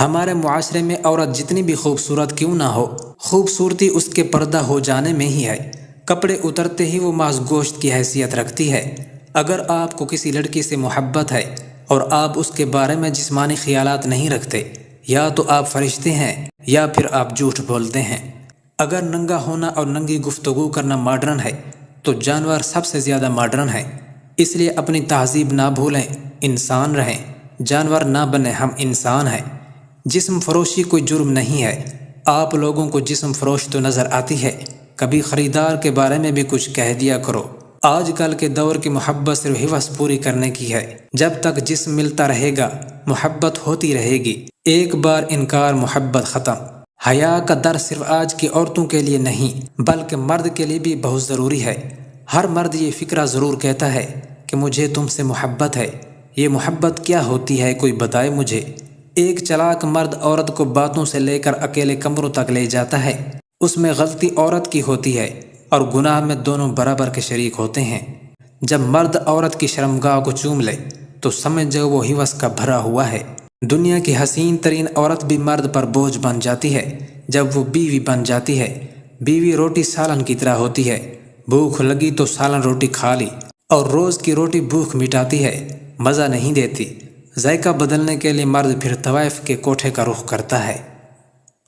ہمارے معاشرے میں عورت جتنی بھی خوبصورت کیوں نہ ہو، خوبصورتی اس کے پردہ ہو جانے میں ہی ہے۔ کپڑے اترتے ہی وہ ماس گوشت کی حیثیت رکھتی ہے۔ اگر آپ کو کسی لڑکی سے محبت ہے اور آپ اس کے بارے میں جسمانی خیالات نہیں رکھتے، یا تو آپ فرشتے ہیں یا پھر آپ جھوٹ بولتے ہیں۔ اگر ننگا ہونا اور ننگی گفتگو کرنا ماڈرن ہے تو جانور سب سے زیادہ ماڈرن ہے۔ اس لیے اپنی تہذیب نہ بھولیں، انسان رہیں، جانور نہ بنیں، ہم انسان ہیں۔ جسم فروشی کوئی جرم نہیں ہے۔ آپ لوگوں کو جسم فروش تو نظر آتی ہے، کبھی خریدار کے بارے میں بھی کچھ کہہ دیا کرو۔ آج کل کے دور کی محبت صرف ہوس پوری کرنے کی ہے۔ جب تک جسم ملتا رہے گا محبت ہوتی رہے گی، ایک بار انکار محبت ختم۔ حیا کا درس صرف آج کی عورتوں کے لیے نہیں بلکہ مرد کے لیے بھی بہت ضروری ہے۔ ہر مرد یہ فکرہ ضرور کہتا ہے کہ مجھے تم سے محبت ہے۔ یہ محبت کیا ہوتی ہے، کوئی بتائے مجھے۔ ایک چلاک مرد عورت کو باتوں سے لے کر اکیلے کمروں تک لے جاتا ہے۔ اس میں غلطی عورت کی ہوتی ہے اور گناہ میں دونوں برابر کے شریک ہوتے ہیں۔ جب مرد عورت کی شرمگاہ کو چوم لے تو سمجھ جاؤ وہ ہوس کا بھرا ہوا ہے۔ دنیا کی حسین ترین عورت بھی مرد پر بوجھ بن جاتی ہے جب وہ بیوی بن جاتی ہے۔ بیوی روٹی سالن کی طرح ہوتی ہے، بھوک لگی تو سالن روٹی کھا لی، اور روز کی روٹی بھوک مٹاتی ہے، مزہ نہیں دیتی۔ ذائقہ بدلنے کے لیے مرد پھر طوائف کے کوٹھے کا رخ کرتا ہے۔